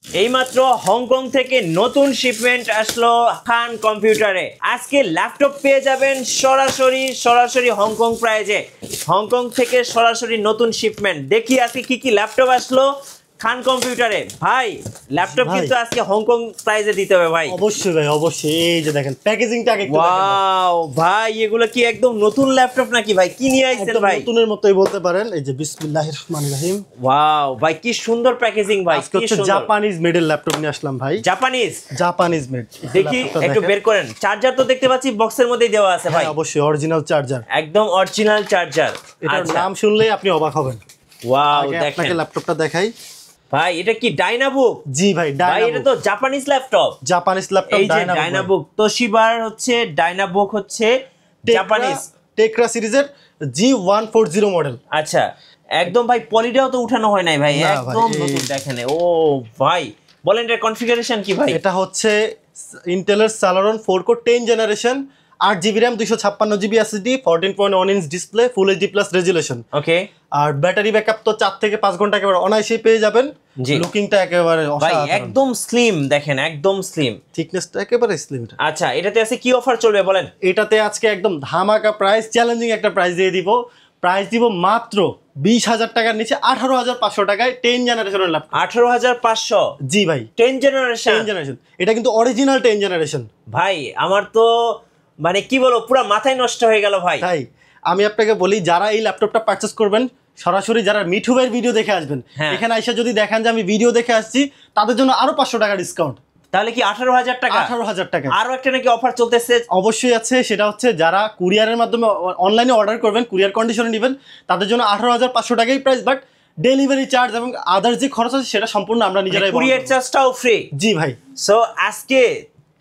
এইমাত্র হংকং থেকে নতুন শিপমেন্ট আসলো খান কম্পিউটারে। আজকে ল্যাপটপ পেয়ে যাবেন সরাসরি হংকং প্রাইজে। হংকং থেকে সরাসরি নতুন শিপমেন্ট। দেখি আজকে কি ল্যাপটপ আসলো খান কম্পিউটারে। ভাই ল্যাপটপ কিন্তু আজকে হংকং প্রাইজে দিতে হবে ভাই। অবশ্যই ভাই, অবশ্যই। এই যে দেখেন প্যাকেজিংটা আগে একটু দেখেন। ওয়াও ভাই, এগুলো কি একদম নতুন ল্যাপটপ নাকি ভাই? কি নিয়ে আইছেন ভাই? নতুনের মতোই বলতে পারেন। এই যে বিসমিল্লাহির রহমানির রহিম। ওয়াও ভাই, কি সুন্দর প্যাকেজিং ভাই। কি সুন্দর জাপানিজ মেডেল ল্যাপটপ নিয়ে আসলাম ভাই। Japanese made. দেখি একটু দেখেন। বের করেন। চার্জার তো দেখতে পাচ্ছি বক্সের মধ্যেই দেওয়া আছে ভাই। অবশ্যই অরিজিনাল চার্জার, একদম অরিজিনাল চার্জার। এটার নাম শুনলেই আপনি অবাক হবেন। ওয়াও, দেখেন আপনাকে ল্যাপটপটা দেখাই ভাই। এটা কি ডাইনাবুক? জি ভাই, ভাই এটা তো জাপানিজ ল্যাপটপ। Japanese laptop. এই যে ডাইনাবুক, তোশিবার হচ্ছে ডাইনাবুক, হচ্ছে জাপানিজ টেকরা সিরিজের G140 মডেল। আচ্ছা, একদম ভাই পলিটাও তো উঠানো হয় নাই ভাই, একদম নতুন। দেখেন ও ভাই, বলেন এর কনফিগারেশন কি ভাই? এটা হচ্ছে ইন্টেলের Celeron 4 core 10 generation, 8GB RAM, 256GB SSD, 14.1 inch display, full HD plus resolution. Okay. আর ব্যাটারি ব্যাকআপ তো 4 থেকে 5 ঘন্টা একেবারে অনায়াসেই পেয়ে যাবেন। লুকিংটা একেবারে ভাই অসাধারণ, একদম স্লিম। দেখেন একদম স্লিম, থিকনেসটা একেবারে স্লিম। আচ্ছা, এটাতে আছে কি অফার চলবে বলেন? এটাতে আজকে একদম ধামাকা প্রাইস, চ্যালেঞ্জিং একটা প্রাইস দিয়ে দিব। প্রাইস দিব মাত্র 20,000 টাকার নিচে, 18,500 টাকায় 10 জেনারেশনের ল্যাপটপ। 18,500? জি ভাই, 10 জেনারেশন। এটা কিন্তু অরিজিনাল 10 জেনারেশন ভাই আমার তো মানে কি বলবো, পুরো মাথায় নষ্ট হয়ে গেল ভাই। তাই আমি আপনাকে বলি, যারা এই ল্যাপটপটা পারচেস করবেন, সরাসরি যারা মিঠু ভাইয়ের ভিডিও দেখে আসবেন, এখানে আইসা যদি দেখেন যে আমি ভিডিও দেখে আসছি, তাদের জন্য আরো 500 টাকা ডিসকাউন্ট। তাহলে কি 18,000 টাকা? 18,000 টাকা। আরো একটা নাকি অফার চলতেছে? অবশ্যই আছে, সেটা হচ্ছে যারা কুরিয়ারের মাধ্যমে অনলাইনে অর্ডার করবেন, কুরিয়ার কন্ডিশনে নেবেন, তাদের জন্য 18,500 টাকাই প্রাইস। বাট ডেলিভারি চার্জ এবং আদার্স যে খরচ আছে সেটা সম্পূর্ণ আমরা নিজেরাই, কুরিয়ার চার্জটাও ফ্রি। জি ভাই। সো আজকে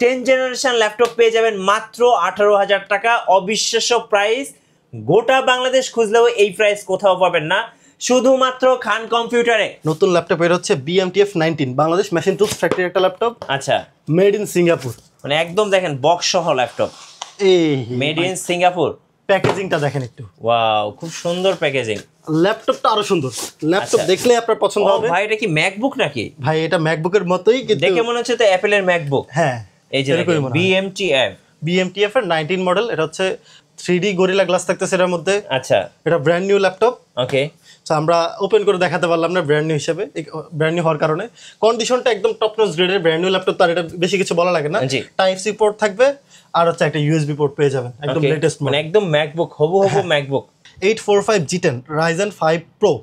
10 জেনারেশন ল্যাপটপ পেয়ে যাবেন মাত্র 18,000 টাকা। অবিশ্বাস্য প্রাইস, গোটা বাংলাদেশ খুঁজলেও এই প্রাইস কোথাও পাবেন না, শুধুমাত্র খান কম্পিউটারে। নতুন ল্যাপটপ এর হচ্ছে BMTF 19, Bangladesh machine tools factory একটা ল্যাপটপ। আচ্ছা, মেড ইন সিঙ্গাপুর। মানে একদম দেখেন বক্স সহ ল্যাপটপ, এই মেড ইন সিঙ্গাপুর। প্যাকেজিংটা দেখেন একটু। ওয়াও, খুব সুন্দর প্যাকেজিং। ল্যাপটপটা আরো সুন্দর। ল্যাপটপ দেখলে আপনার পছন্দ হবে। ভাই এটা কি ম্যাকবুক নাকি? ভাই এটা ম্যাকবুকের মতোই, কিন্তু দেখে মনে হচ্ছে তো অ্যাপলের ম্যাকবুক। হ্যাঁ, এই যে BMTF এর 19 মডেল। এটা হচ্ছে 3D গরিলা গ্লাস থাকতেছে এর মধ্যে। আচ্ছা, এটা ব্র্যান্ড নিউ ল্যাপটপ। ওকে। তো আমরা ওপেন করে দেখাতে পারলাম না ব্র্যান্ড নিউ হিসেবে, ব্র্যান্ড নিউ হওয়ার কারণে। কন্ডিশনটা একদম টপ নচ গ্রেডের ব্র্যান্ড নিউ ল্যাপটপ, তার এটা বেশি কিছু বলা লাগে না। টাইপ সি পোর্ট থাকবে, আর হচ্ছে একটা USB পোর্ট পেয়ে যাবেন, একদম লেটেস্ট, মানে একদম ম্যাকবুক হবু MacBook. 845 G10 Ryzen 5 Pro,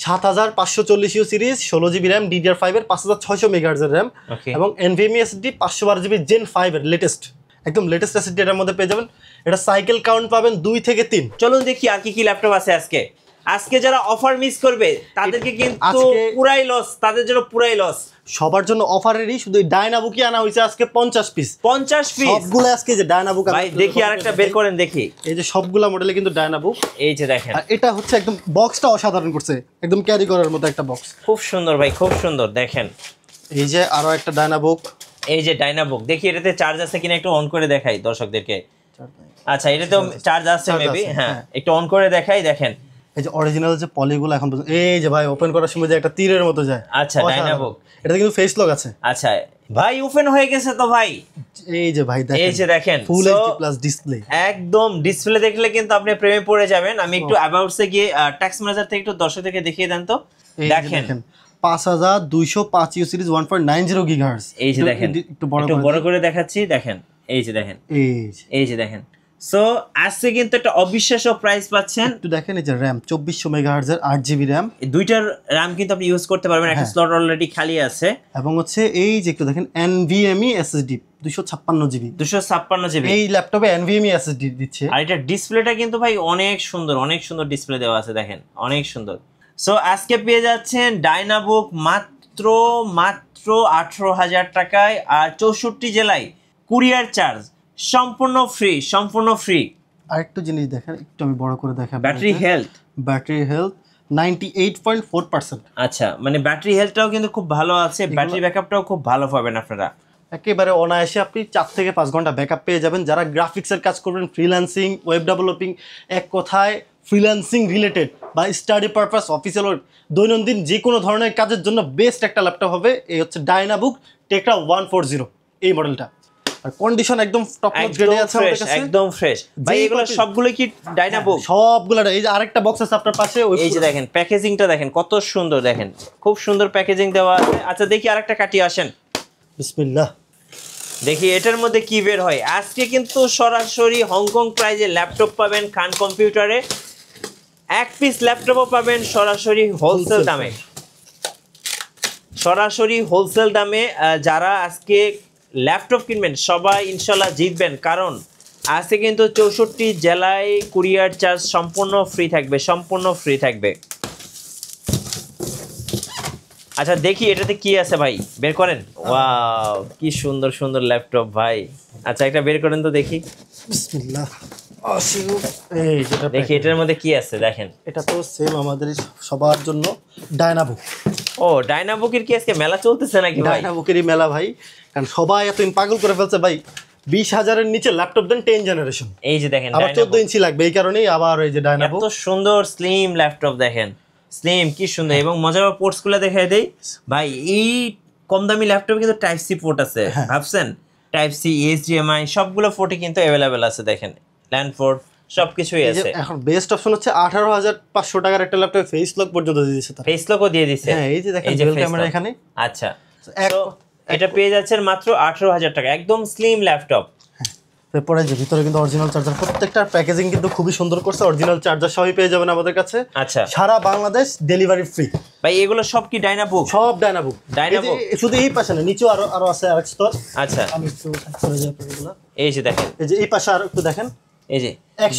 7540U series, 16GB RAM, DDR5 এর 5600 MHz এর RAM, এবং NVMe SSD 512GB Gen 5 এর লেটেস্ট, একদম লেটেস্ট SSD এর মধ্যে পেয়ে যাবেন। এটা সাইকেল কাউন্ট পাবেন 2 থেকে 3। চলুন দেখি আর কি ল্যাপটপ আছে আজকে। আজকে যারা অফার মিস করবে তাদেরকে কিন্তু পুরাই লস, তাদের জন্য পুরাই লস। সবার জন্য অফারেরই, শুধু ডায়নাবুকই আনা হয়েছে আজকে 50 পিস। 50 পিস সবগুলো আজকে যে ডায়নাবুক। ভাই দেখি আরেকটা বের করেন দেখি। এই যে সবগুলা মডেলে কিন্তু ডায়নাবুক। এই যে দেখেন, আর এটা হচ্ছে একদম বক্সটা অসাধারণ করছে, একদম ক্যারি করার মতো একটা বক্স। খুব সুন্দর ভাই, খুব সুন্দর। দেখেন এই যে আরো একটা ডায়নাবুক। এই যে ডায়নাবুক, দেখি এটাতে চার্জ আছে কিনা একটু অন করে দেখাই দর্শকদেরকে। আচ্ছা, এটাতে চার্জ আছে মেবি। হ্যাঁ, একটু অন করে দেখাই। দেখেন এই যে অরিজিনাল যে পলিগুলো এখন পর্যন্ত, এই যে ভাই ওপেন করার সময় যে একটা তীরের মতো যায়। আচ্ছা, ডায়নাবুক। এটাতে কিন্তু ফেস লক আছে। আচ্ছা ভাই, ওপেন হয়ে গেছে তো ভাই। এই যে ভাই দেখেন, এই যে দেখেন ফুল এইচডি প্লাস ডিসপ্লে। একদম ডিসপ্লে দেখলে কিন্তু আপনি প্রেমে পড়ে যাবেন। আমি একটু অ্যাবাউটসে গিয়ে ট্যাক্স ম্যানেজার থেকে একটু দর্শকদেরকে দেখিয়ে দেন তো। দেখেন 5205U সিরিজ 1.90 GHz। এই যে দেখেন, একটু বড় করে দেখাচ্ছি। দেখেন এই যে দেখেন, এই যে দেখেন। সো আজকে কিন্তু একটা অবিশ্বাস্য প্রাইস পাচ্ছেন। একটু দেখেন এই যে RAM 2400 MHz এর 8GB RAM। এই দুইটার RAM কিন্তু আপনি ইউজ করতে পারবেন, একটা স্লট অলরেডি খালি আছে। এবং হচ্ছে এই যে একটু দেখেন NVMe SSD 256GB। এই ল্যাপটপে NVMe SSD দিচ্ছে। আর এটা ডিসপ্লেটা কিন্তু ভাই অনেক সুন্দর, অনেক সুন্দর ডিসপ্লে দেওয়া আছে। দেখেন অনেক সুন্দর। সো আজকে পেয়ে যাচ্ছেন ডায়নাবুক মাত্র 18,000 টাকায়, আর 64 জেলায় কুরিয়ার চার্জ সম্পূর্ণ ফ্রি। আরেকটু জিনিস দেখেন, একটু আমি বড় করে দেখাবো। Battery health 98.4%। আচ্ছা, মানে ব্যাটারি হেলথটাও কিন্তু খুব ভালো আছে, ব্যাটারি ব্যাকআপটাও খুব ভালো পাবেন আপনারা। একেবারে অনায়াসে আপনি 4 থেকে 5 ঘন্টা ব্যাকআপ পেয়ে যাবেন। যারা গ্রাফিক্সের কাজ করবেন, ফ্রিল্যান্সিং, ওয়েব ডেভেলপিং, এক কথায় ফ্রিল্যান্সিং রিলেটেড বা স্টাডি পারপাস অফিসিয়াল দৈনন্দিন যে কোনো ধরনের কাজের জন্য বেস্ট একটা ল্যাপটপ হবে। এই হচ্ছে ডায়নাবুক টেকরা 140 এই মডেলটা। আর কন্ডিশন একদম টপ নচ গ্রেডে আছে আমাদের কাছে, একদম ফ্রেশ ভাই। এগুলো সবগুলো কি ডায়নাবুক? সবগুলো। এই যে আরেকটা বক্স আছে আপনার পাশে, এই যে দেখেন প্যাকেজিংটা দেখেন কত সুন্দর, দেখেন খুব সুন্দর প্যাকেজিং দেওয়া আছে। আচ্ছা দেখি আরেকটা কাটি আসেন, বিসমিল্লাহ। দেখি এটার মধ্যে কি বের হয়। আজকে কিন্তু সরাসরি হংকং প্রাইজে ল্যাপটপ পাবেন খান কম্পিউটারে। এক পিস ল্যাপটপও পাবেন সরাসরি হোলসেল দামে, সরাসরি হোলসেল দামে। যারা আজকে ল্যাপটপ কিনবেন সবাই ইনশাল্লাহ জিতবেন, কারণ আজকে কিন্তু 64 জেলায় কুরিয়ার চার্জ সম্পূর্ণ ফ্রি থাকবে, সম্পূর্ণ ফ্রি থাকবে। আচ্ছা দেখি এটাতে কি আছে ভাই, বের করেন। ওয়াও কি সুন্দর সুন্দর ল্যাপটপ ভাই। আচ্ছা একটা বের করেন তো দেখি। বিসমিল্লাহ। এই যেটা দেখি এটার মধ্যে কি আছে দেখেন। এটা তো সেম আমাদের সবার জন্য ডায়নাবুক। ও ডায়নাবুকের কি আজকে মেলা চলতেছে নাকি ভাই? ডায়নাবুকেরই মেলা ভাই, কারণ সবাই এত পাগল করে ফেলছে ভাই। 20,000-এর নিচে ল্যাপটপ দেন 10 জেনারেশন, এই যে দেখেন আবার 14 ইঞ্চি লাগবে, এই কারণেই আবার এই যে ডায়নাবুক। এত সুন্দর স্লিম ল্যাপটপ দেখেন, স্লিম কি সুন্দর। এবং মজার পোর্টস গুলো দেখাই দেই ভাই। এই কম দামি ল্যাপটপে কিন্তু টাইপ সি পোর্ট আছে, ভাবছেন? টাইপ সি, এইচডিএমআই সবগুলো পোর্টই কিন্তু অ্যাভেলেবেল আছে, দেখেন ল্যান্ড পোর্ট সবকিছুই আছে। এখন বেস্ট অপশন হচ্ছে 18,500 টাকার একটা ল্যাপটপ ফেস লক পর্যন্ত দিয়ে দিয়েছে তারা। ফেস লকও দিয়ে দিয়েছে, হ্যাঁ এই যে দেখেন ডুয়াল ক্যামেরা এখানে। আচ্ছা তো এটা পেয়ে যাচ্ছেন মাত্র 18,000 টাকা, একদম স্লিম ল্যাপটপ। তারপরে যে ভিতরে কিন্তু অরিজিনাল চার্জার, প্রত্যেকটার প্যাকেজিং কিন্তু খুবই সুন্দর করছে। অরিজিনাল চার্জার সবই পেয়ে যাবেন আমাদের কাছে। আচ্ছা সারা বাংলাদেশ ডেলিভারি ফ্রি ভাই। এগুলো সব কি ডায়নাবুক? সব ডায়নাবুক। ডায়নাবুক শুধু এই পাশে না, নিচেও আরো আছে আরেক স্তর। আচ্ছা আমি একটু করে যাই আপনাদেরগুলো। এই যে দেখেন, এই যে এই পাশে আর একটু দেখেন, এই যে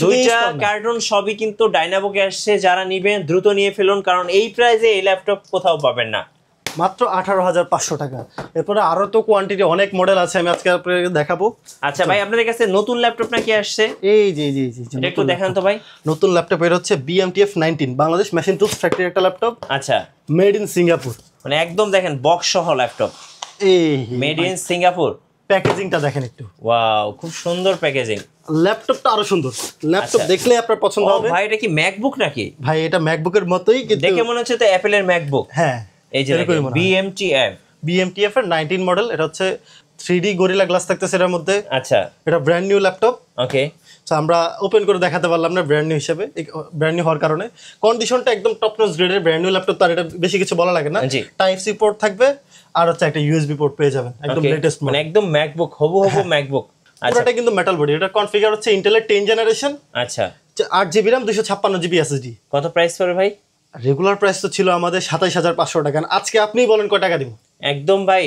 দুইটা কার্টুন সবই কিন্তু ডায়নাবুকে আসছে। যারা নিবেন দ্রুত নিয়ে ফেলুন, কারণ এই প্রাইসে এই ল্যাপটপ কোথাও পাবেন না। মাত্র 18,500 টাকা। এরপরে আরো তো কোয়ান্টিটি অনেক মডেল আছে, আমি আজকে আপনাদের দেখাবো। আচ্ছা ভাই আপনাদের কাছে নতুন ল্যাপটপ নাকি আসছে? এই যে জি জি এটা একটু দেখান তো ভাই। নতুন ল্যাপটপ এর হচ্ছে BMTF 19, Bangladesh machine tools factory একটা ল্যাপটপ। আচ্ছা মেড ইন সিঙ্গাপুর, মানে একদম দেখেন বক্স সহ ল্যাপটপ, এই মেড ইন সিঙ্গাপুর। প্যাকেজিংটা দেখেন একটু, ওয়াও খুব সুন্দর প্যাকেজিং। ল্যাপটপটা আরো সুন্দর। ল্যাপটপ দেখলে আপনার পছন্দ হবে। ভাই এটা কি ম্যাকবুক নাকি? ভাই এটা ম্যাকবুকের মতোই, কিন্তু দেখে মনে হচ্ছে তো অ্যাপলের ম্যাকবুক। হ্যাঁ এই যে BMTF এর 19 মডেল। এটা হচ্ছে 3D গরিলা গ্লাস থাকতেছে এর মধ্যে। আচ্ছা এটা ব্র্যান্ড নিউ ল্যাপটপ। ওকে, তো আমরা ওপেন করে দেখাতে পারলাম না ব্র্যান্ড নিউ হিসেবে, ব্র্যান্ড নিউ হওয়ার কারণে। কন্ডিশনটা একদম টপ নচ গ্রেডের ব্র্যান্ড নিউ ল্যাপটপ, তার এটা বেশি কিছু বলা লাগে না। টাইপ সি পোর্ট থাকবে, আর হচ্ছে একটা USB পোর্ট পেয়ে যাবেন, একদম লেটেস্ট মানে একদম ম্যাকবুক হবু ম্যাকবুক। আচ্ছা পুরোটা কিন্তু মেটাল বডি। এটা কনফিগার হচ্ছে ইন্টেলের 10 জেনারেশন। আচ্ছা 8GB RAM 256GB SSD। কত প্রাইস পড়বে ভাই? রেগুলার প্রাইস তো ছিল আমাদের 27,500 টাকা। আজকে আপনিই বলেন কয় টাকা দিব? একদম ভাই,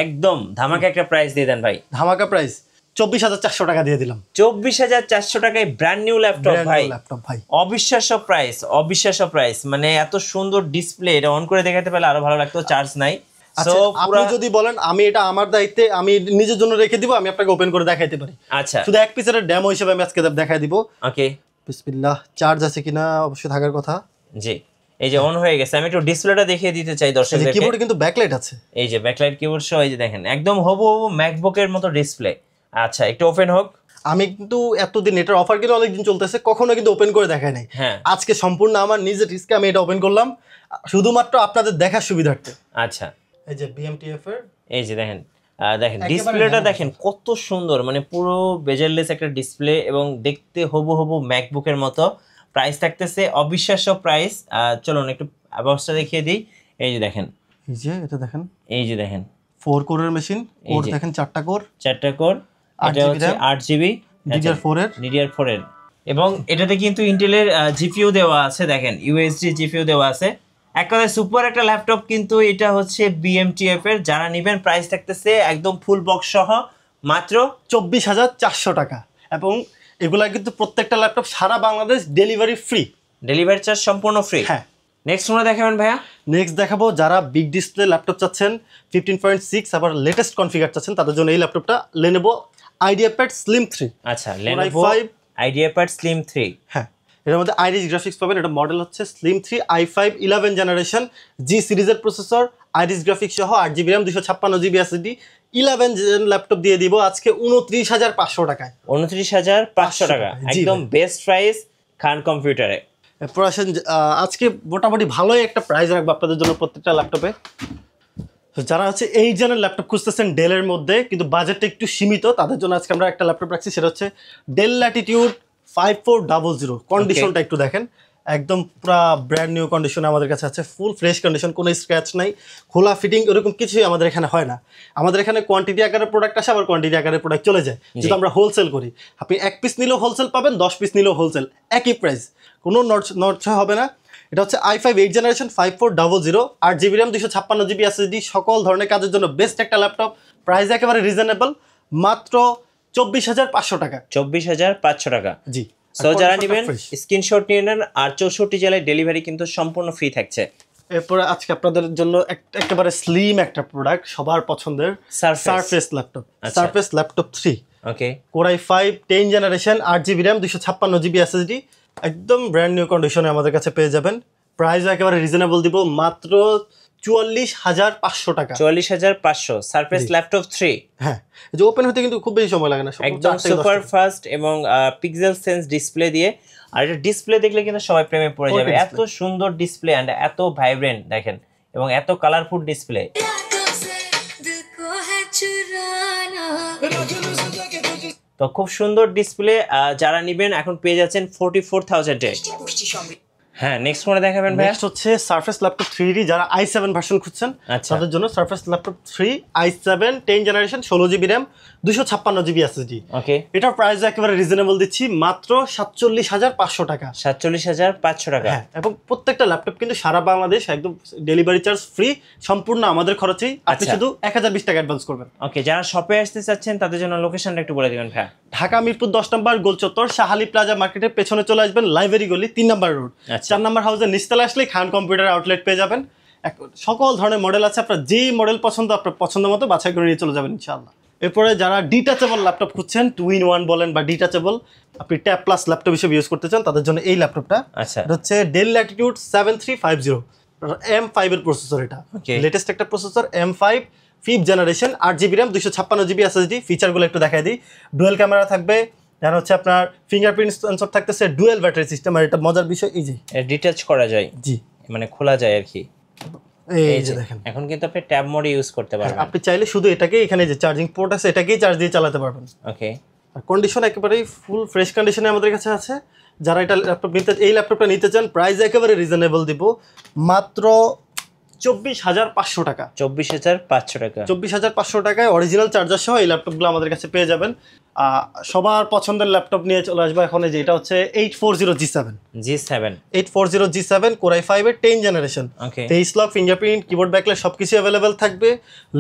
একদম ধামাকা একটা প্রাইস দিয়ে দেন ভাই। ধামাকা প্রাইস 24,400 টাকা দিয়ে দিলাম। 24,400 টাকায় ব্র্যান্ড নিউ ল্যাপটপ ভাই। ভাই অবিশ্বাস্য প্রাইস, অবিশ্বাস্য প্রাইস। মানে এত সুন্দর ডিসপ্লে, এটা অন করে দেখাতে পারলে আরো ভালো লাগতো। চার্জ নাই। আচ্ছা আপনি যদি বলেন আমি এটা আমার দায়িত্বে আমি নিজের জন্য রেখে দিব, আমি আপনাকে ওপেন করে দেখাইতে পারি। আচ্ছা শুধু এক পিসের ডেমো হিসেবে আমি আজকে দেখাই দিব। ওকে বিসমিল্লাহ। চার্জ আছে কিনা অবশ্যই থাকার কথা। জি এই যে অন হয়ে গেছে। আমি একটু ডিসপ্লেটা দেখিয়ে দিতে চাই দর্শকদেরকে। কিবোর্ডে কিন্তু ব্যাকলাইট আছে, এই যে ব্যাকলাইট কিবোর্ড সহ। এই যে দেখেন একদম হবু ম্যাকবুকের মতো ডিসপ্লে। আচ্ছা একটু ওপেন হোক। আমি কিন্তু এতদিন এটার অফার কিন্তু অনেকদিন চলতেছে, কখনো কিন্তু ওপেন করে দেখাই নাই। হ্যাঁ আজকে সম্পূর্ণ আমার নিজের রিস্কে আমি এটা ওপেন করলাম, শুধুমাত্র আপনাদের দেখার সুবিধার্থে। আচ্ছা এই যে BMTF এর এই যে দেখেন, দেখেন ডিসপ্লেটা দেখেন কত সুন্দর, মানে পুরো বেজারলেস একটা ডিসপ্লে এবং দেখতে হবু ম্যাকবুকের মতো। প্রাইস থাকতেছে অবিশ্বাস্য প্রাইস। চলুন একটু বক্সটা দেখিয়ে দিই। এই যে দেখেন, এই যে এটা দেখেন, এই যে দেখেন 4 কোরের মেশিন। কোর দেখেন 4টা কোর, 4টা কোর। এটা হচ্ছে 8GB DDR4 এর। এবং এটাতে কিন্তু ইন্টেলের জিপিইউ দেওয়া আছে, দেখেন ইউএসডি জিপিইউ দেওয়া আছে। এক কথায় সুপার একটা ল্যাপটপ। কিন্তু এটা হচ্ছে BMTF এর। যারা নেবেন প্রাইস থাকতেছে একদম ফুল বক্স সহ মাত্র 24,400 টাকা। এবং এগুলা কিন্তু প্রত্যেকটা ল্যাপটপ সারা Bangladesh delivery free, delivery charge সম্পূর্ণ ফ্রি। হ্যাঁ নেক্সট কোনটা দেখাবেন ভাইয়া? নেক্সট দেখাবো যারা বিগ ডিসপ্লে ল্যাপটপ চাচ্ছেন 15.6 আবার লেটেস্ট কনফিগার চাচ্ছেন, তাদের জন্য এই ল্যাপটপটা Lenovo IdeaPad Slim 3। আচ্ছা Lenovo IdeaPad Slim 3। হ্যাঁ এর মধ্যে আইরিশ গ্রাফিক্স পাবেন। এটা মডেল হচ্ছে Slim 3 i5 11 জেনারেশন G সিরিজের প্রসেসর, আইরিশ গ্রাফিক্স সহ 8GB RAM 256GB SSD 11 gen laptop দিয়ে দিব আজকে 29,500 টাকায়। 29,500 টাকা একদম বেস্ট প্রাইস খান কম্পিউটারে। এরপর আসেন আজকে মোটামুটি ভালোই একটা প্রাইস রাখবো আপনাদের জন্য প্রত্যেকটা ল্যাপটপে। যারা হচ্ছে এই জেনের ল্যাপটপ খুঁজতেছেন ডেলের মধ্যে কিন্তু বাজেটটা একটু সীমিত, তাদের জন্য আজকে আমরা একটা ল্যাপটপ রাখছি, সেটা হচ্ছে ডেল ল্যাটিটিউড 5400। কন্ডিশনটা একটু দেখেন, একদম পুরা ব্র্যান্ড নিউ কন্ডিশনে আমাদের কাছে আছে, ফুল ফ্রেশ কন্ডিশন, কোনো স্ক্র্যাচ নাই, খোলা ফিটিং এরকম কিছুই আমাদের এখানে হয় না। আমাদের এখানে কোয়ান্টিটি আকারের প্রোডাক্ট আসে, আবার কোয়ান্টিটি আকারের প্রোডাক্ট চলে যায়, যেহেতু আমরা হোলসেল করি। আপনি 1 পিস নিলেও হোলসেল পাবেন, 10 পিস নিলেও হোলসেল, একই প্রাইস, কোনো নড়ছয় হবে না। এটা হচ্ছে i5 8 generation 5400, 8GB RAM 256GB SSD, সকল ধরনের কাজের জন্য বেস্ট একটা ল্যাপটপ। প্রাইস একেবারে রিজনেবল, মাত্র 24,500 টাকা। 24,500 টাকা। জি। সো যারা নেবেন স্ক্রিনশট নিয়ে নেন, আর 64 জেলায় ডেলিভারি কিন্তু সম্পূর্ণ ফ্রি থাকছে। এরপরে আজকে আপনাদের জন্য একেবারে স্লিম একটা প্রোডাক্ট, সবার পছন্দের সারফেস ল্যাপটপ, সারফেস ল্যাপটপ 3। ওকে, Core i5 10 generation 8GB RAM 256GB SSD, একদম ব্র্যান্ড নিউ কন্ডিশনে আমাদের কাছে পেয়ে যাবেন। প্রাইস একেবারে রিজনেবল দিব, মাত্র 44,500 টাকা। 44,500 সারফেস ল্যাপটপ 3। হ্যাঁ, এই যে ওপেন হতে কিন্তু খুব বেশি সময় লাগে না, একদম সুপার ফাস্ট এবং পিক্সেল সেন্স ডিসপ্লে দিয়ে। আর এটা ডিসপ্লে দেখলে কিন্তু সবাই প্রেমে পড়ে যাবে, এত সুন্দর ডিসপ্লে এন্ড এত ভাইব্রেন্ট দেখেন, এবং এত কালারফুল ডিসপ্লে। তো খুব সুন্দর ডিসপ্লে, যারা নেবেন এখন পেয়ে যাচ্ছেন 44,000 এ। হ্যাঁ, নেক্সট কোনটা দেখাবেন ভাই? নেক্সট হচ্ছে সারফেস ল্যাপটপ 3D, যারা i7 ভার্সন খুঁজছেন তাদের জন্য surface laptop 3 i7 10 generation 16GB RAM 256GB SSD। ওকে, এটার প্রাইস একেবারে রিজনেবল দিচ্ছি, মাত্র 47,500 টাকা। 47,500 টাকা। হ্যাঁ, এবং প্রত্যেকটা ল্যাপটপ কিন্তু সারা বাংলাদেশ একদম ডেলিভারি চার্জ ফ্রি, সম্পূর্ণ আমাদের খরচেই, আপনি শুধু 1020 টাকা অ্যাডভান্স করবেন। ওকে, যারা শপে আসতে চাচ্ছেন তাদের জন্য লোকেশনটা একটু বলে দিবেন ভাই। ঢাকা মিরপুর 10 নম্বর গোল চত্বর, শাহালি প্লাজা মার্কেটের পেছনে চলে আসবেন, লাইব্রেরি গলি 3 নম্বর রোড, 4 নম্বর হাউসের নিচতলা আসলেই খান কম্পিউটার আউটলেট পেয়ে যাবেন। সকল ধরনের মডেল আছে, আপনার যেই মডেল পছন্দ আপনার পছন্দ মতো বাছাই করে নিয়ে চলে যাবেন ইনশাআল্লাহ। এরপরে যারা ডিটাচেবল ল্যাপটপ খুঁজছেন, 2-in-1 বলেন বা ডিটাচেবল, আপনি ট্যাব প্লাস ল্যাপটপ হিসেবে ইউজ করতে চান, তাদের জন্য এই ল্যাপটপটা। আচ্ছা, এটা হচ্ছে ডেল ল্যাটিটিউড 7350, M5 এর প্রসেসর, এটা লেটেস্ট একটা processor, M5 5th generation 8GB RAM 256GB SSD। ফিচারগুলো একটু দেখাই দিই। ডুয়েল ক্যামেরা থাকবে, যেন হচ্ছে আপনার ফিঙ্গারপ্রিন্ট সেন্সর থাকতেছে, ডুয়েল ব্যাটারি সিস্টেম। আর এটা মজার বিষয়, এই যে ডিটাচ করা যায়, জি, মানে খোলা যায় আর কি। এই যে দেখেন, এখন কিন্তু আপনি ট্যাব মোডে ইউজ করতে পারবেন। আপনি চাইলে শুধু এটাকে, এখানে যে চার্জিং পোর্ট আছে এটাকেই চার্জ দিয়ে চালাতে পারবেন। ওকে, আর কন্ডিশন একেবারে ফুল ফ্রেশ কন্ডিশনে আমাদের কাছে আছে। যারা এটা এই ল্যাপটপটা নিতে চান, প্রাইস একেবারে রিজনেবল দিব, মাত্র 24,500 টাকা। 24,500 টাকা। 24,500 টাকায় অরিজিনাল চার্জার সহ এই ল্যাপটপগুলো আমাদের কাছে পেয়ে যাবেন। সবার পছন্দের ল্যাপটপ নিয়ে চলে আসবো এখন, যে এটা হচ্ছে 840G7 Core i5 এর 10 generation, 23 lock, fingerprint, keyboard backlight সবকিছু অ্যাভেলেবেল থাকবে।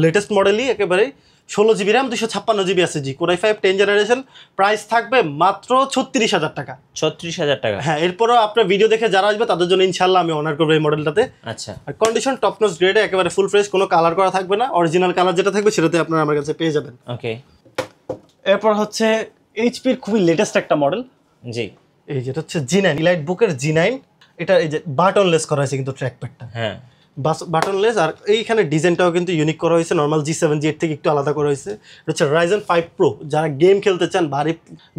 লেটেস্ট মডেলই একেবারে, 16GB RAM 256GB SSD, Core i5 10 generation. Price থাকবে মাত্র 36,000 টাকা। 36,000 টাকা। হ্যাঁ, এরপরও আপনার ভিডিও দেখে যারা আসবে তাদের জন্য ইনশাল্লাহ আমি অনার করবো এই মডেলটাতে। আচ্ছা, আর কন্ডিশন টপ নচ গ্রেডে, একেবারে ফুল ফ্রেশ, কোনো কালার করা থাকবে না, অরিজিনাল কালার যেটা থাকবে সেটাতে আপনারা আমার কাছে পেয়ে যাবেন। ওকে, এরপর হচ্ছে এইচপির খুবই লেটেস্ট একটা মডেল, জি, এই যেটা হচ্ছে G9, ইলাইট বুকের G9। এটা এই যে বাটনলেস করা হয়েছে কিন্তু ট্র্যাকপ্যাডটা, হ্যাঁ বাটনলেস। আর এইখানে ডিজাইনটাও কিন্তু ইউনিক করা হয়েছে, নর্মাল G7 G8 থেকে একটু আলাদা করা হয়েছে। এটা হচ্ছে Ryzen 5 Pro, যারা গেম খেলতে চান, ভারী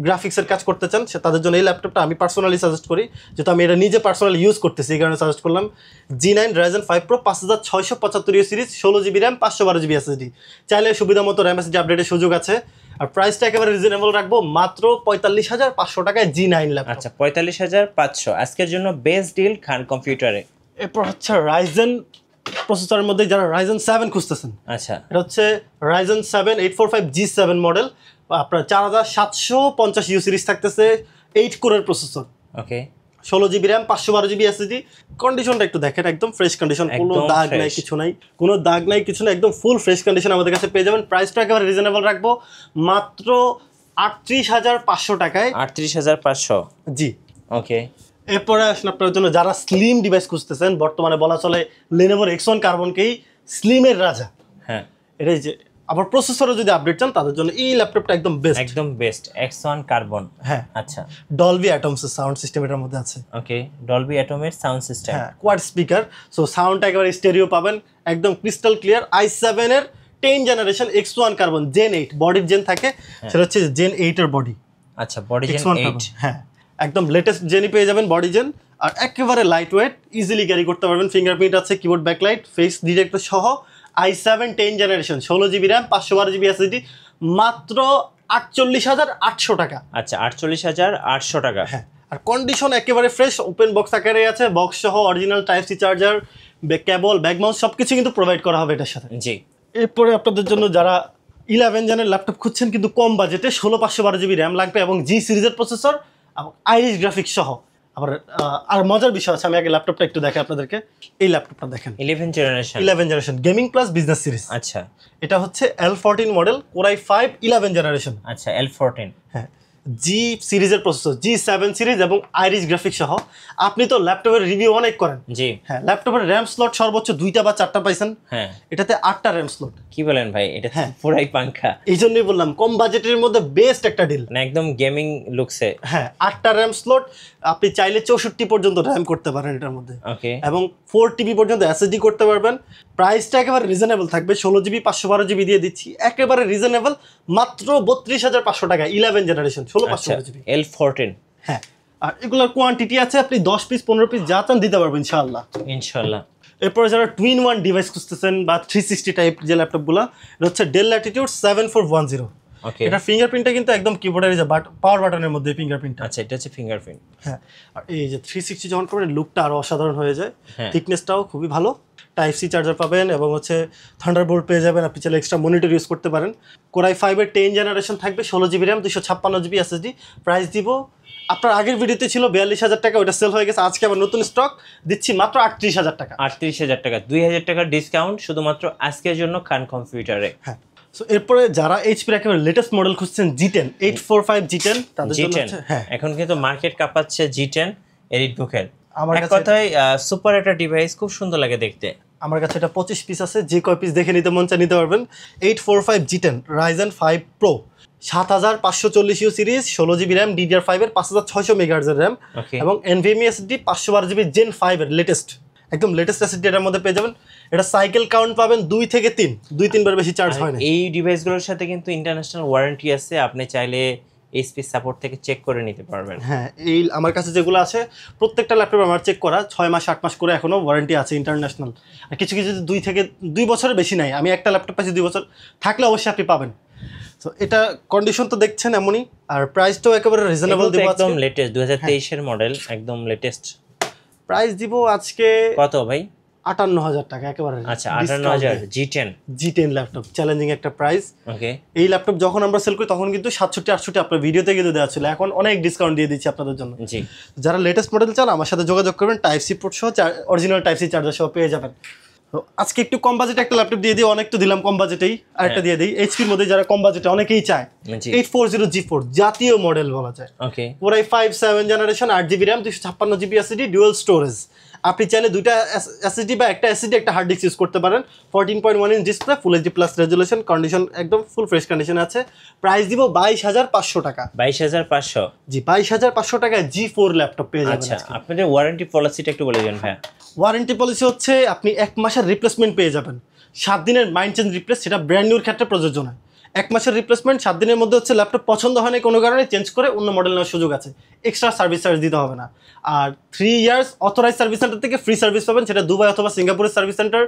গ্রাফিক্সের কাজ করতে চান, তাদের জন্য এই ল্যাপটপটা আমি পার্সোনালি সাজেস্ট করি, যেহেতু আমি এটা নিজে পার্সোনালি ইউজ করতেছি, এই কারণে সাজেস্ট করলাম। G9 Ryzen 5 Pro 5675 series, 16GB RAM 512GB SSD। চাইলে সুবিধা মতো RAM SSD আপডেটের সুযোগ আছে। আর প্রাইসটা একেবারে রিজনেবল রাখবো, মাত্র 45,500 টাকায় G9 ল্যাপটপ। আচ্ছা, 45,500 আজকের জন্য বেস্ট ডিল খান কম্পিউটারে। এরপর হচ্ছে Ryzen প্রসেসরের মধ্যে যারা Ryzen 7 খুঁজতেছেন, আচ্ছা, এটা হচ্ছে Ryzen 7 845G7 মডেল, আপনার 4750U সিরিজ থাকতেছে, 8 কোরের প্রসেসর। ওকে, 16GB RAM 512GB SSD। কন্ডিশনটা একটু দেখেন, একদম ফ্রেশ কন্ডিশন, কোনো দাগ নাই কিছু নাই, কোনো দাগ নাই কিছু নাই, একদম ফুল ফ্রেশ কন্ডিশন আমাদের কাছে পেয়ে যাবেন। প্রাইসটা একেবারে রিজনেবল রাখবো, মাত্র 38,500 টাকায়। 38,500, জি। ওকে, এরপরে আসেন আপনার জন্য যারা স্লিম ডিভাইস খুঁজতেছেন, বর্তমানে বলা চলে Lenovo X1 কার্বনকেই স্লিমের রাজা। হ্যাঁ, এটাই যে আবার প্রসেসরে যদি আপডেট চান তাদের জন্য এই ল্যাপটপটা একদম বেস্ট, একদম বেস্ট X1 কার্বন। হ্যাঁ, আচ্ছা, ডলবি অ্যাটমস এর সাউন্ড সিস্টেম এটার মধ্যে আছে। ওকে, ডলবি অ্যাটমের সাউন্ড সিস্টেম, হ্যাঁ, কোয়াড স্পিকার, সো সাউন্ডটা একেবারে স্টেরিও পাবেন, একদম ক্রিস্টাল ক্লিয়ার। i7 এর 10 জেনারেশন X1 কার্বন Gen 8 বডির জেন থাকে, সেটা হচ্ছে Gen 8 এর বডি। আচ্ছা, বডি জেন 8, হ্যাঁ, একদম লেটেস্ট জেনই পেয়ে যাবেন বডি জেন। আর একেবারে লাইট ওয়েট, ইজিলি ক্যারি করতে পারবেন। ফিঙ্গারপ্রিন্ট আছে, কিবোর্ড ব্যাকলাইট, ফেস ডিটেক্টর সহ i7 10 generation, 16 GB RAM, 512 GB SSD, মাত্র 48,800 টাকা। আচ্ছা, 48,800 টাকা। হ্যাঁ, আর কন্ডিশন একেবারে ফ্রেশ, ওপেন বক্স আকারে আছে, বক্স সহ অরিজিনাল টাইপ সি চার্জার, কেবল, ব্যাক মাউস সব কিছু কিন্তু প্রোভাইড করা হবে এটার সাথে। জি। এরপরে আপনাদের জন্য যারা 11 জেনের ল্যাপটপ খুঁজছেন কিন্তু কম বাজেটে, 16/512 GB র্যাম লাগবে এবং জি সিরিজের প্রসেসর এবং আইরিশ গ্রাফিক্স সহ। আবার আর মজার বিষয় আছে, আমি আগে ল্যাপটপটা একটু দেখাই আপনাদেরকে। এই ল্যাপটপটা দেখেন, 11 generation gaming plus business series. আচ্ছা, এটা হচ্ছে L14 model, Core i5 11 generation. আচ্ছা, L14। হ্যাঁ, জি সিরিজের প্রসেসর, G7 সিরিজ এবং আইরিশ গ্রাফিক্স সহ। আপনি তো ল্যাপটপের রিভিউ অনেক করেন। জি। হ্যাঁ, ল্যাপটপের র্যাম স্লট সর্বোচ্চ 2টা বা 4টা পাইছেন। হ্যাঁ, এটাতে 8টা র্যাম স্লট। কি বলেন ভাই, এটা পুরাই পাঙ্খা। এই জন্যই বললাম কম বাজেটের মধ্যে বেস্ট একটা ডিল। মানে একদম গেমিং লুকসে। হ্যাঁ, 8টা র্যাম স্লট, আপনি চাইলে 64 পর্যন্ত র্যাম করতে পারেন এটার মধ্যে। ওকে। এবং 4 TB পর্যন্ত SSD করতে পারবেন। প্রাইসটা একেবারে রিজনেবল থাকবে, 16 GB 512 GB দিয়ে দিচ্ছি, একেবারে রিজনেবল, মাত্র 32,500 টাকা। 11 জেনারেশন, 16/512 GB। L14। হ্যাঁ, আর এগুলোর কোয়ান্টিটি আছে, আপনি 10 পিস 15 পিস যা চান দিতে পারবেন ইনশাআল্লাহ। ইনশাআল্লাহ। এরপরে যারা টুইন ওয়ান ডিভাইস খুঁজতেছেন বা 360 টাইপ যে ল্যাপটপগুলো, এটা হচ্ছে ডেল ল্যাটিটিউড 7410। ওকে। এটা ফিঙ্গারপ্রিন্টটা কিন্তু একদম কিবোর্ডের যে পাওয়ার বাটনের মধ্যে ফিঙ্গারপ্রিন্টটা। আচ্ছা, এটা হচ্ছে ফিঙ্গারপ্রিন্ট। হ্যাঁ, আর এই যে 360 যখন করবেন লুকটা আরো অসাধারণ হয়ে যায়। হ্যাঁ। থিকনেসটাও খুবই ভালো। টাইপ সি চার্জার পাবেন এবং হচ্ছে থান্ডারবোল্ট পেয়ে যাবেন। আপনি চাইলে এক্সট্রা মনিটর ইউজ করতে পারেন। Core i5 এর 10 জেনারেশন থাকবে, 16 GB RAM, 256 GB SSD। Price দিব, আপনার আগের ভিডিওতে ছিল 42,000 টাকা, ওটা সেল হয়ে গেছে। আজকে আবার নতুন স্টক দিচ্ছি মাত্র 38,000 টাকা। 38,000 টাকা, 2,000 টাকার ডিসকাউন্ট শুধুমাত্র আজকের জন্য খান কম্পিউটারে। হ্যাঁ, সো এরপরে যারা এইচপি এর একেবারে লেটেস্ট মডেল খুঁজছেন, G10 845 G10, তাদের জন্য G10। হচ্ছে হ্যাঁ, এখন কিন্তু মার্কেট কাঁপাচ্ছে G10 এলিটবুকের। আমার এক কাছে কথায় সুপার একটা ডিভাইস, খুব সুন্দর লাগে দেখতে। আমার কাছে এটা 25 পিস আছে, যে কয় পিস দেখে নিতে মন চায় নিতে পারবেন। 845 G10 Ryzen 5 Pro, 7540U series, 16 GB RAM, DDR5 এর 5600 MHz এর র্যাম Okay. এবং NVMe SSD 512 GB Gen 5 এর লেটেস্ট, একদম লেটেস্ট SSD এটার মধ্যে পেয়ে যাবেন। এটা সাইকেল কাউন্ট পাবেন 2 থেকে 3 বার বেশি চার্জ হয় না। এই ডিভাইসগুলোর সাথে কিন্তু ইন্টারন্যাশনাল ওয়ারেন্টি আছে, আপনি চাইলে এইচপি সাপোর্ট থেকে চেক করে নিতে পারবেন। হ্যাঁ, এই আমার কাছে যেগুলো আছে প্রত্যেকটা ল্যাপটপ আমার চেক করা 6 মাস 8 মাস করে এখনো ওয়ারেন্টি আছে ইন্টারন্যাশনাল। আর কিছু কিছু 2 বছরের বেশি নাই। আমি একটা ল্যাপটপ পাচ্ছি 2 বছর, থাকলে অবশ্যই আপনি পাবেন। তো এটা কন্ডিশন তো দেখছেন এমনই, আর প্রাইসটাও একেবারে রিজনেবল দিব। একদম লেটেস্ট 2023 এর মডেল, একদম লেটেস্ট। প্রাইস দিব আজকে কত ভাই? 58,000 টাকা একেবারে। আচ্ছা, 58,000 G10 ল্যাপটপ, চ্যালেঞ্জিং একটা প্রাইস। ওকে। এই ল্যাপটপ যখন আমরা সেল করি তখন কিন্তু 67-68 আপনার ভিডিওতে কিন্তু দেওয়া ছিল, এখন অনেক ডিসকাউন্ট দিয়ে দিচ্ছি আপনাদের জন্য। জি। যারা লেটেস্ট মডেল চান আমার সাথে যোগাযোগ করবেন, টাইপ সি পোর্ট সহ অরিজিনাল টাইপ সি চার্জার সহ পেয়ে যাবেন। তো আজকে একটু কম বাজেটে একটা ল্যাপটপ দিয়ে দিই, অনেক তো দিলাম কম বাজেটেই, আরেকটা দিয়ে দিই এইচপির মধ্যে যারা কম বাজেটে অনেকেই চায়। জি। 840 G4 জাতীয় মডেল বলা যায়। ওকে। Core i5 7 generation, 8 GB RAM, 256 GB SSD, dual storage. আপনি চাইলে 2টা SSD বা একটা SSD একটা হার্ড ডিস্ক ইউজ করতে পারেন। 14.1 inch display, full HD plus resolution, condition একদম ফুল ফ্রেশ কন্ডিশনে আছে। প্রাইস দিব 22,500 টাকা। 22,500। জি, 22,500 টাকায় G4 ল্যাপটপ পেয়ে যাবেন। আচ্ছা, আপনাদের ওয়ারেন্টি পলিসিটা একটু বলে দিন ভাই। ওয়ারেন্টি পলিসি হচ্ছে আপনি 1 মাসের রিপ্লেসমেন্ট পেয়ে যাবেন, 7 দিনের মাইন্ড চেঞ্জ রিপ্লেস, সেটা ব্র্যান্ড নিউর ক্ষেত্রে প্রযোজ্য নয়। 1 মাসের রিপ্লেসমেন্ট, 7 দিনের মধ্যে হচ্ছে ল্যাপটপ পছন্দ হয় না কোনো কারণে চেঞ্জ করে অন্য মডেল নেওয়ার সুযোগ আছে, এক্সট্রা সার্ভিস চার্জ দিতে হবে না। আর 3 ইয়ার্স অথরাইজ সার্ভিস সেন্টার থেকে ফ্রি সার্ভিস পাবেন, সেটা দুবাই অথবা সিঙ্গাপুরের সার্ভিস সেন্টার,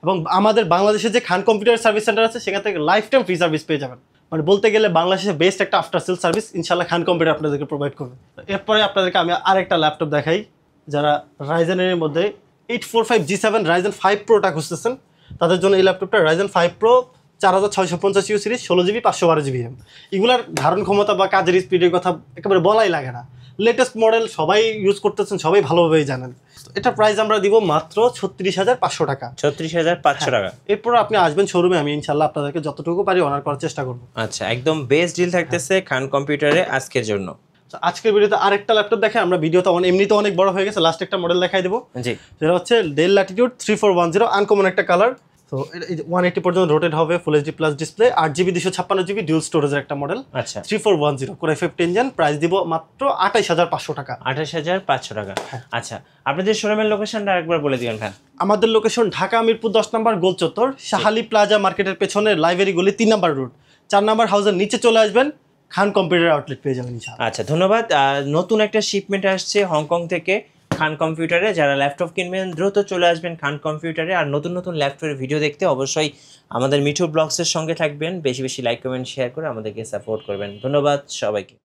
এবং আমাদের বাংলাদেশে যে খান কম্পিউটার সার্ভিস সেন্টার আছে সেখান থেকে লাইফ টাইম ফ্রি সার্ভিস পেয়ে যাবেন। মানে বলতে গেলে বাংলাদেশের বেস্ট একটা আফটার সেল সার্ভিস ইনশাল্লাহ খান কম্পিউটার আপনাদেরকে প্রোভাইড করবে। এরপরে আপনাদেরকে আমি আরেকটা ল্যাপটপ দেখাই, যারা রাইজেনের মধ্যে 845 G7 Ryzen 5 Proটা খুঁজতেছেন তাদের জন্য এই ল্যাপটপটা Ryzen 5 Pro 4650U series, 16 GB 512 GB RAM। এগুলার ধারণ ক্ষমতা বা কাজের স্পিডের কথা একেবারে বলাই লাগে না, লেটেস্ট মডেল, সবাই ইউজ করতেছেন, সবাই ভালোভাবেই জানেন। এটা প্রাইস আমরা দিব মাত্র 36,500 টাকা। 36,500 টাকা। এরপর আপনি আসবেন শোরুমে, আমি ইনশাল্লাহ আপনাদেরকে যতটুকু পারি অনার করার চেষ্টা করবো। আচ্ছা, একদম বেস্ট ডিল থাকতেছে খান কম্পিউটারে আজকের জন্য। আজকের ভিডিওতে আরেকটা ল্যাপটপ দেখে আমরা ভিডিওটা এমনিতে অনেক বড় হয়ে গেছে, লাস্ট একটা মডেল দেখাই দেবো। জি। যেটা হচ্ছে ডেল ল্যাটিটিউড 3410, আনকমন একটা কালার। তো 180 পর্যন্ত রোটেট হবে, ফুল HD plus display, 8 GB 256 GB dual স্টোরেজের একটা মডেল। আচ্ছা, 3410 Core i5 10 Gen, প্রাইস দিব মাত্র 28,500 টাকা। 28,500 টাকা। আচ্ছা, আপনাদের শোরুমের লোকেশনটা আরেকবার বলে দিবেন ভাই। আমাদের লোকেশন ঢাকা মিরপুর 10 নম্বর গোল চত্বর, শাহালি প্লাজা মার্কেটের পেছনে লাইব্রেরি গলি 3 নম্বর রোড, 4 নম্বর হাউসের নিচে চলে আসবেন, খান কম্পিউটার আউটলেট পেয়ে যাবেন ইনশাআল্লাহ। আচ্ছা, ধন্যবাদ। নতুন একটা শিপমেন্ট আসছে হংকং থেকে, খান কম্পিউটারে। যারা ল্যাপটপ কিনবেন দ্রুত চলে আসবেন খান কম্পিউটারে। আর নতুন নতুন ল্যাপটপের ভিডিও দেখতে অবশ্যই আমাদের মিঠু ব্লগসের সঙ্গে থাকবেন। বেশি বেশি লাইক কমেন্ট শেয়ার করে আমাদেরকে সাপোর্ট করবেন। ধন্যবাদ সবাইকে।